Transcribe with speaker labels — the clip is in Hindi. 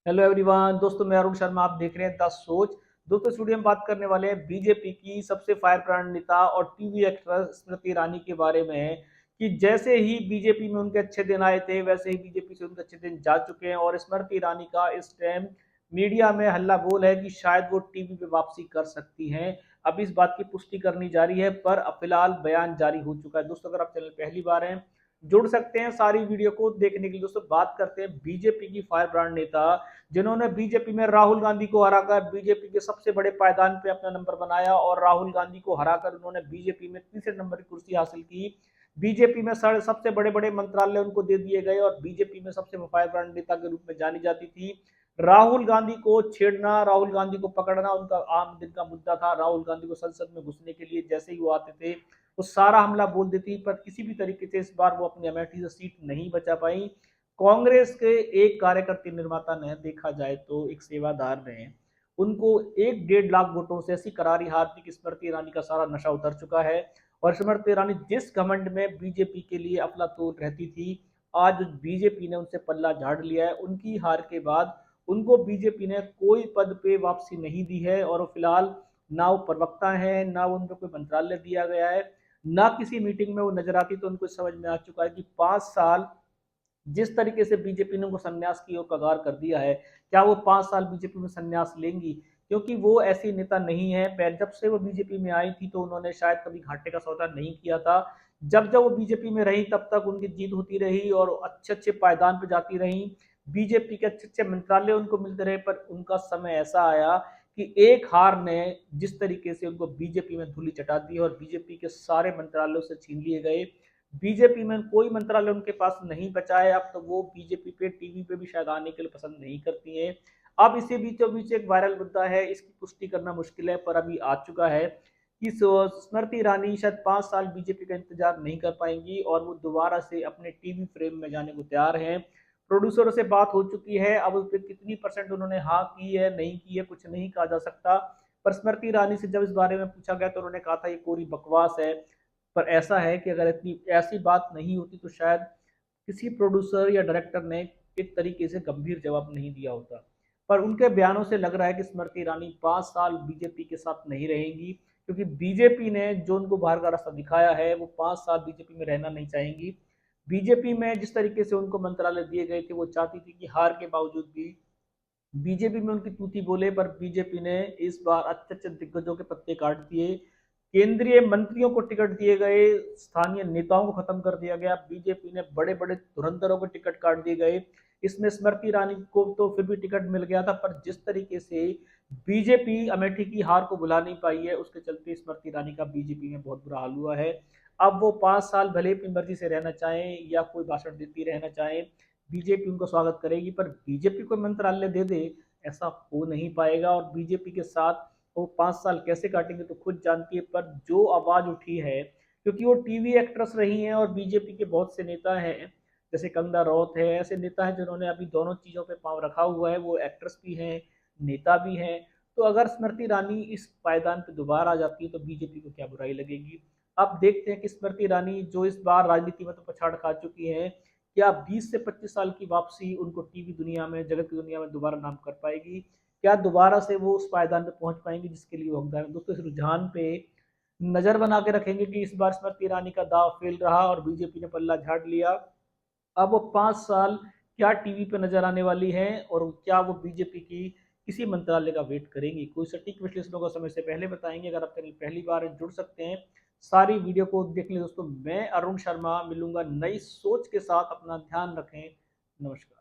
Speaker 1: हेलो एवरीवन दोस्तों, मैं अरुण शर्मा। आप देख रहे हैं द सोच। दोस्तों, स्टूडियो में बात करने वाले हैं बीजेपी की सबसे फायर ब्रांड नेता और टीवी एक्ट्रेस स्मृति ईरानी के बारे में कि जैसे ही बीजेपी में उनके अच्छे दिन आए थे वैसे ही बीजेपी से उनके अच्छे दिन जा चुके हैं और स्मृति ईरानी का इस टाइम मीडिया में हल्ला बोल है कि शायद वो टीवी पे वापसी कर सकती हैं। अब इस बात की पुष्टि करनी जारी है, पर फिलहाल बयान जारी हो चुका है। दोस्तों, अगर आप चैनल पहली बार हैं, जुड़ सकते हैं सारी वीडियो को देखने के लिए। दोस्तों, बात करते हैं बीजेपी की फायर ब्रांड नेता जिन्होंने बीजेपी में राहुल गांधी को हराकर बीजेपी के सबसे बड़े पायदान पे अपना नंबर बनाया और राहुल गांधी को हराकर उन्होंने बीजेपी में तीसरे नंबर की कुर्सी हासिल की। बीजेपी में सबसे बड़े बड़े मंत्रालय उनको दे दिए गए और बीजेपी में सबसे फायर ब्रांड नेता के रूप में जानी जाती थी। राहुल गांधी को छेड़ना, राहुल गांधी को पकड़ना उनका आम दिन का मुद्दा था। राहुल गांधी को संसद में घुसने के लिए जैसे ही वो आते थे वो सारा हमला बोल देती, पर किसी भी तरीके से इस बार वो अपनी अमेठी से सीट नहीं बचा पाई। कांग्रेस के एक कार्यकर्ता निर्माता ने, देखा जाए तो एक सेवादार ने, उनको 1-1.5 लाख वोटों से ऐसी करारी हार दी कि स्मृति ईरानी का सारा नशा उतर चुका है। और स्मृति ईरानी जिस घमंड में बीजेपी के लिए अफलातून रहती थी, आज बीजेपी ने उनसे पल्ला झाड़ लिया है। उनकी हार के बाद उनको बीजेपी ने कोई पद पे वापसी नहीं दी है और फिलहाल ना वो प्रवक्ता है, ना उनको कोई मंत्रालय दिया गया है, ना किसी मीटिंग में वो नजर आती। तो उनको समझ में आ चुका है कि 5 साल जिस तरीके से बीजेपी ने उनको संन्यास की ओर कगार कर दिया है, क्या वो 5 साल बीजेपी में संन्यास लेंगी? क्योंकि वो ऐसी नेता नहीं है। जब से वो बीजेपी में आई थी तो उन्होंने शायद कभी घाटे का सौदा नहीं किया था। जब जब वो बीजेपी में रही तब तक उनकी जीत होती रही और अच्छे अच्छे पायदान पे जाती रही। बीजेपी के अच्छे अच्छे मंत्रालय उनको मिलते रहे, पर उनका समय ऐसा आया कि एक हार ने जिस तरीके से उनको बीजेपी में धूली चटा दी और बीजेपी के सारे मंत्रालयों से छीन लिए गए। बीजेपी में कोई मंत्रालय उनके पास नहीं बचा है। अब तो वो बीजेपी पे टीवी पे भी शायद आने के लिए पसंद नहीं करती है। अब इसी बीचों बीच एक वायरल मुद्दा है, इसकी पुष्टि करना मुश्किल है पर अभी आ चुका है कि स्मृति ईरानी शायद 5 साल बीजेपी का इंतजार नहीं कर पाएंगी और वो दोबारा से अपने टीवी फ्रेम में जाने को तैयार हैं। प्रोड्यूसरों से बात हो चुकी है, अब उस पर कितनी परसेंट उन्होंने हाँ की है नहीं की है कुछ नहीं कहा जा सकता। पर स्मृति ईरानी से जब इस बारे में पूछा गया तो उन्होंने कहा था ये कोरी बकवास है। पर ऐसा है कि अगर इतनी ऐसी बात नहीं होती तो शायद किसी प्रोड्यूसर या डायरेक्टर ने एक तरीके से गंभीर जवाब नहीं दिया होता। पर उनके बयानों से लग रहा है कि स्मृति ईरानी 5 साल बीजेपी के साथ नहीं रहेंगी, क्योंकि बीजेपी ने जो उनको बाहर का रास्ता दिखाया है वो 5 साल बीजेपी में रहना नहीं चाहेंगी। बीजेपी में जिस तरीके से उनको मंत्रालय दिए गए थे वो चाहती थी कि हार के बावजूद भी बीजेपी में उनकी तूती बोले, पर बीजेपी ने इस बार अच्छे अच्छे दिग्गजों के पत्ते काट दिए। केंद्रीय मंत्रियों को टिकट दिए गए, स्थानीय नेताओं को खत्म कर दिया गया। बीजेपी ने बड़े बड़े धुरंधरों को टिकट काट दिए गए। इसमें स्मृति ईरानी को तो फिर भी टिकट मिल गया था, पर जिस तरीके से बीजेपी अमेठी की हार को बुला नहीं पाई है उसके चलते स्मृति ईरानी का बीजेपी में बहुत बुरा हाल हुआ है। अब वो 5 साल भले अपनी मर्जी से रहना चाहें या कोई भाषण देती रहना चाहें, बीजेपी उनको स्वागत करेगी। पर बीजेपी को मंत्रालय दे दे ऐसा हो नहीं पाएगा और बीजेपी के साथ वो 5 साल कैसे काटेंगे तो खुद जानती है। पर जो आवाज उठी है, क्योंकि वो टीवी एक्ट्रेस रही हैं और बीजेपी के बहुत से नेता हैं जैसे कंगना रनौत है, ऐसे नेता हैं जिन्होंने अभी दोनों चीजों पे पांव रखा हुआ है, वो एक्ट्रेस भी हैं, नेता भी हैं। तो अगर स्मृति ईरानी इस पायदान पे दोबारा आ जाती है तो बीजेपी को क्या बुराई लगेगी? अब देखते हैं कि स्मृति ईरानी जो इस बार राजनीति में तो पछाड़ खा चुकी है, क्या 20 से 25 साल की वापसी उनको टीवी दुनिया में, जगत की दुनिया में दोबारा नाम कर पाएगी? क्या दोबारा से वो उस पायदान पे पहुंच पाएंगे जिसके लिए वो हकदार है? दोस्तों, इस रुझान पे नजर बना के रखेंगे कि इस बार स्मृति ईरानी का दाव फेल रहा और बीजेपी ने पल्ला झाड़ लिया। अब वो 5 साल क्या टीवी पे नजर आने वाली है और क्या वो बीजेपी की किसी मंत्रालय का वेट करेंगी? कोई सटीक विश्लेषणों का समय से पहले बताएंगे। अगर आप चैनल पहली बार जुड़ सकते हैं सारी वीडियो को देख लें। दोस्तों, मैं अरुण शर्मा मिलूंगा नई सोच के साथ। अपना ध्यान रखें। नमस्कार।